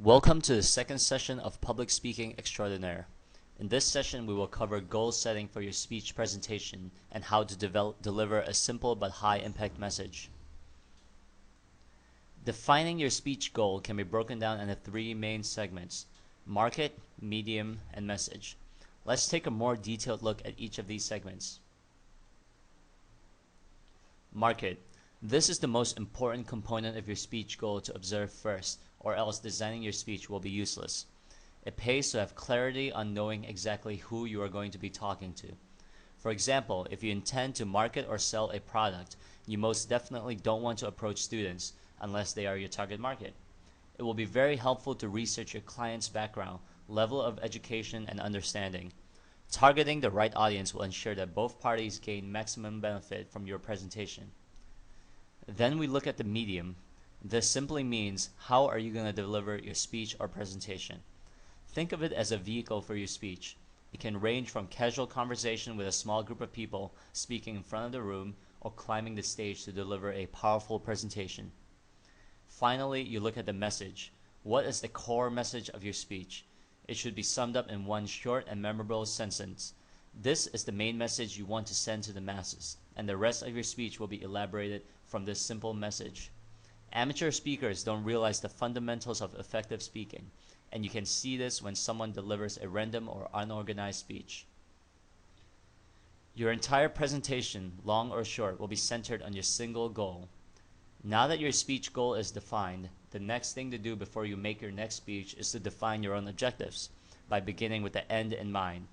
Welcome to the second session of Public Speaking Extraordinaire. In this session, we will cover goal setting for your speech presentation and how to deliver a simple but high-impact message. Defining your speech goal can be broken down into three main segments: market, medium, and message. Let's take a more detailed look at each of these segments. Market. This is the most important component of your speech goal to observe first, or else designing your speech will be useless. It pays to have clarity on knowing exactly who you are going to be talking to. For example, if you intend to market or sell a product, you most definitely don't want to approach students unless they are your target market. It will be very helpful to research your client's background, level of education, and understanding. Targeting the right audience will ensure that both parties gain maximum benefit from your presentation. Then we look at the medium. This simply means, how are you going to deliver your speech or presentation? Think of it as a vehicle for your speech. It can range from casual conversation with a small group of people speaking in front of the room, or climbing the stage to deliver a powerful presentation. Finally, you look at the message. What is the core message of your speech? It should be summed up in one short and memorable sentence. This is the main message you want to send to the masses, and the rest of your speech will be elaborated from this simple message. Amateur speakers don't realize the fundamentals of effective speaking, and you can see this when someone delivers a random or unorganized speech. Your entire presentation, long or short, will be centered on your single goal. Now that your speech goal is defined, the next thing to do before you make your next speech is to define your own objectives, by beginning with the end in mind.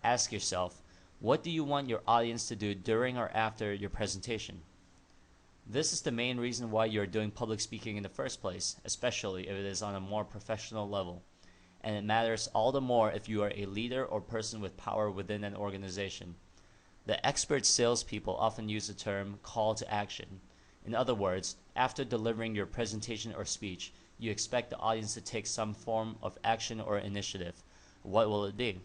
Ask yourself, what do you want your audience to do during or after your presentation? This is the main reason why you're doing public speaking in the first place, especially if it is on a more professional level. And it matters all the more if you are a leader or person with power within an organization. The expert salespeople often use the term call to action. In other words, after delivering your presentation or speech, you expect the audience to take some form of action or initiative. What will it be?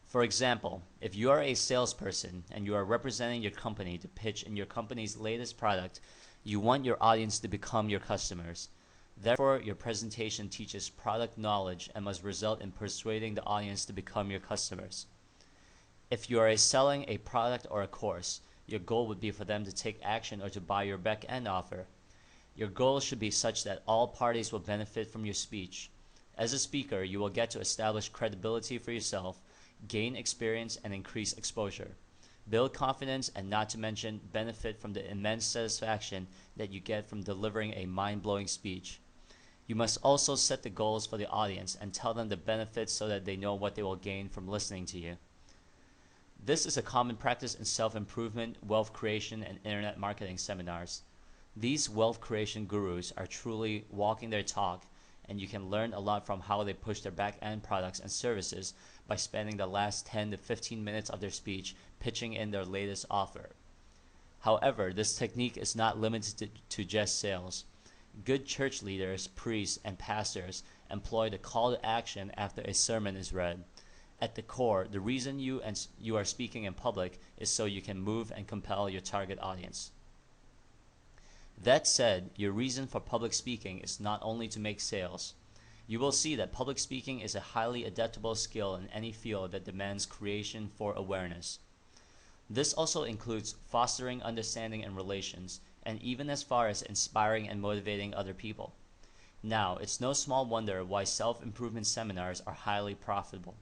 For example, if you are a salesperson and you are representing your company to pitch in your company's latest product, you want your audience to become your customers. Therefore, your presentation teaches product knowledge and must result in persuading the audience to become your customers. If you are selling a product or a course, your goal would be for them to take action or to buy your back-end offer. Your goal should be such that all parties will benefit from your speech. As a speaker, you will get to establish credibility for yourself, gain experience, and increase exposure. Build confidence, and not to mention benefit from the immense satisfaction that you get from delivering a mind-blowing speech. You must also set the goals for the audience and tell them the benefits so that they know what they will gain from listening to you. This is a common practice in self-improvement, wealth creation, and internet marketing seminars. These wealth creation gurus are truly walking their talk, and you can learn a lot from how they push their back-end products and services by spending the last 10 to 15 minutes of their speech pitching in their latest offer. However, this technique is not limited to just sales. Good church leaders, priests, and pastors employ the call to action after a sermon is read. At the core, the reason you are speaking in public is so you can move and compel your target audience. That said, your reason for public speaking is not only to make sales. You will see that public speaking is a highly adaptable skill in any field that demands creation for awareness. This also includes fostering understanding and relations, and even as far as inspiring and motivating other people. Now, it's no small wonder why self-improvement seminars are highly profitable.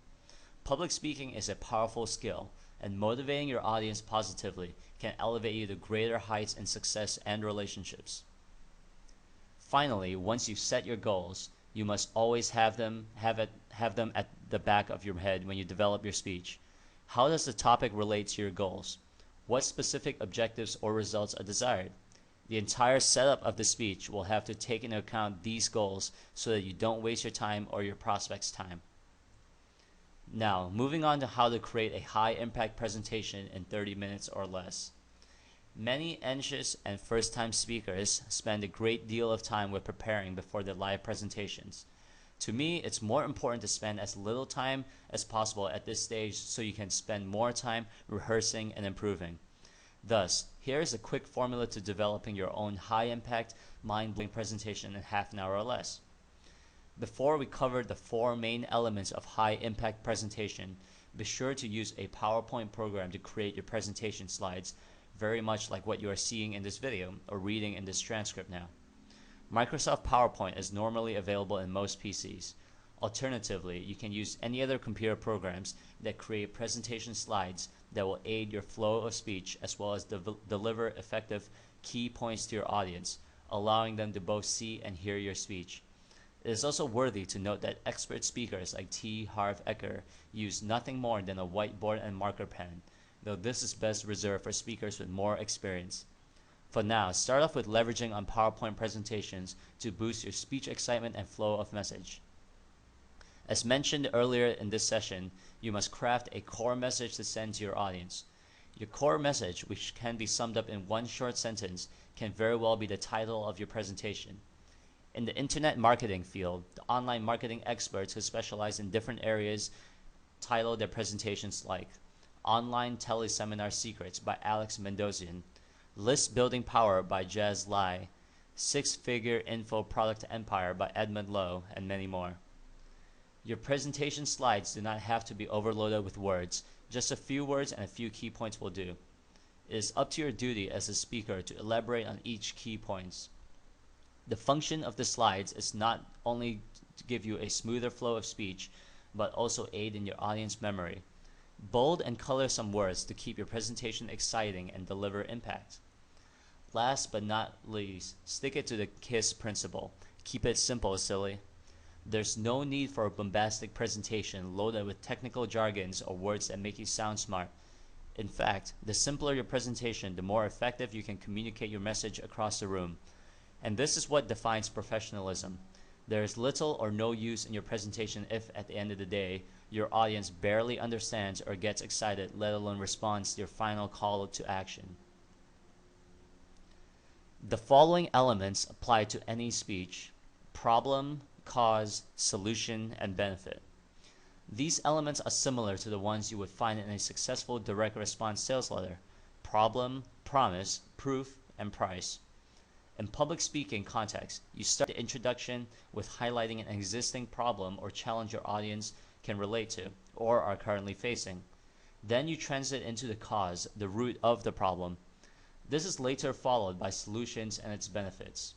Public speaking is a powerful skill, and motivating your audience positively can elevate you to greater heights in success and relationships. Finally, once you set your goals, you must always have them at the back of your head when you develop your speech. How does the topic relate to your goals? What specific objectives or results are desired? The entire setup of the speech will have to take into account these goals so that you don't waste your time or your prospects' time. Now, moving on to how to create a high-impact presentation in 30 minutes or less. Many anxious and first-time speakers spend a great deal of time with preparing before their live presentations. To me, it's more important to spend as little time as possible at this stage so you can spend more time rehearsing and improving. Thus, here is a quick formula to developing your own high-impact, mind-blowing presentation in half an hour or less. Before we cover the 4 main elements of high-impact presentation, be sure to use a PowerPoint program to create your presentation slides, very much like what you are seeing in this video or reading in this transcript now. Microsoft PowerPoint is normally available in most PCs. Alternatively, you can use any other computer programs that create presentation slides that will aid your flow of speech as well as deliver effective key points to your audience, allowing them to both see and hear your speech. It is also worthy to note that expert speakers like T. Harv Eker use nothing more than a whiteboard and marker pen, though this is best reserved for speakers with more experience. For now, start off with leveraging on PowerPoint presentations to boost your speech excitement and flow of message. As mentioned earlier in this session, you must craft a core message to send to your audience. Your core message, which can be summed up in one short sentence, can very well be the title of your presentation. In the internet marketing field, the online marketing experts who specialize in different areas title their presentations like Online Teleseminar Secrets by Alex Mendozian, List Building Power by Jazz Lai, Six-Figure Info Product Empire by Edmund Lowe, and many more. Your presentation slides do not have to be overloaded with words. Just a few words and a few key points will do. It is up to your duty as a speaker to elaborate on each key points. The function of the slides is not only to give you a smoother flow of speech, but also aid in your audience memory. Bold and colorsome words to keep your presentation exciting and deliver impact. Last but not least, stick it to the KISS principle. Keep it simple, silly. There's no need for a bombastic presentation loaded with technical jargons or words that make you sound smart. In fact, the simpler your presentation, the more effective you can communicate your message across the room. And this is what defines professionalism. There is little or no use in your presentation if, at the end of the day, your audience barely understands or gets excited, let alone responds to your final call to action. The following elements apply to any speech: problem, cause, solution, and benefit. These elements are similar to the ones you would find in a successful direct response sales letter: problem, promise, proof, and price. In public speaking context, you start the introduction with highlighting an existing problem or challenge your audience can relate to or are currently facing. Then you transit into the cause, the root of the problem. This is later followed by solutions and its benefits.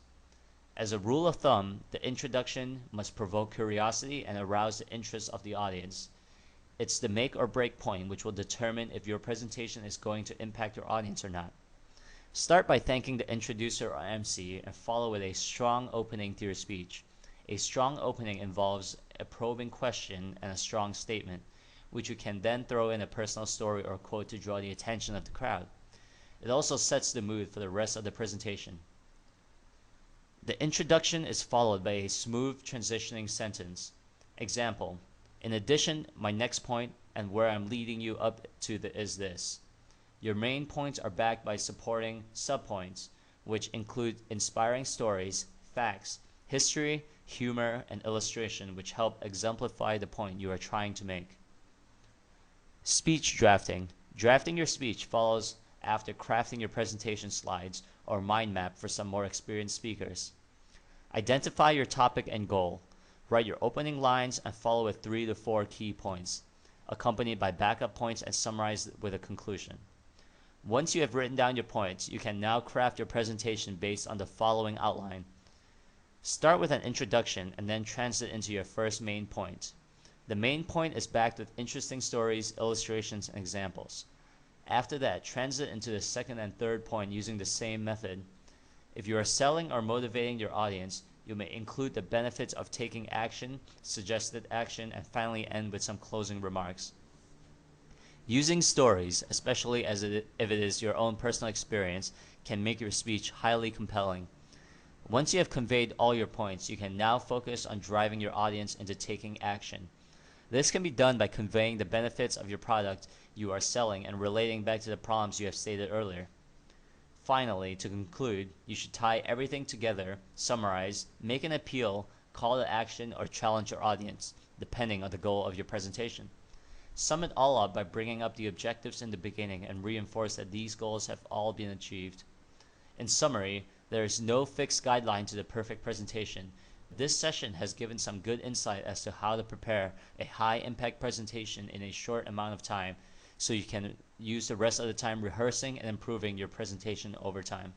As a rule of thumb, the introduction must provoke curiosity and arouse the interest of the audience. It's the make or break point which will determine if your presentation is going to impact your audience or not. Start by thanking the introducer or MC and follow with a strong opening to your speech. A strong opening involves a probing question and a strong statement, which you can then throw in a personal story or quote to draw the attention of the crowd. It also sets the mood for the rest of the presentation. The introduction is followed by a smooth transitioning sentence. Example: in addition, my next point and where I'm leading you up to is this. Your main points are backed by supporting subpoints, which include inspiring stories, facts, history, humor, and illustration, which help exemplify the point you are trying to make. Speech drafting. Drafting your speech follows after crafting your presentation slides or mind map for some more experienced speakers. Identify your topic and goal. Write your opening lines and follow with 3 to 4 key points, accompanied by backup points and summarize with a conclusion. Once you have written down your points, you can now craft your presentation based on the following outline. Start with an introduction and then transit into your first main point. The main point is backed with interesting stories, illustrations, and examples. After that, transit into the second and third point using the same method. If you are selling or motivating your audience, you may include the benefits of taking action, suggested action, and finally end with some closing remarks. Using stories, especially if it is your own personal experience, can make your speech highly compelling. Once you have conveyed all your points, you can now focus on driving your audience into taking action. This can be done by conveying the benefits of your product you are selling and relating back to the problems you have stated earlier. Finally, to conclude, you should tie everything together, summarize, make an appeal, call to action, or challenge your audience, depending on the goal of your presentation. Sum it all up by bringing up the objectives in the beginning and reinforce that these goals have all been achieved. In summary, there is no fixed guideline to the perfect presentation. This session has given some good insight as to how to prepare a high impact presentation in a short amount of time, so you can use the rest of the time rehearsing and improving your presentation over time.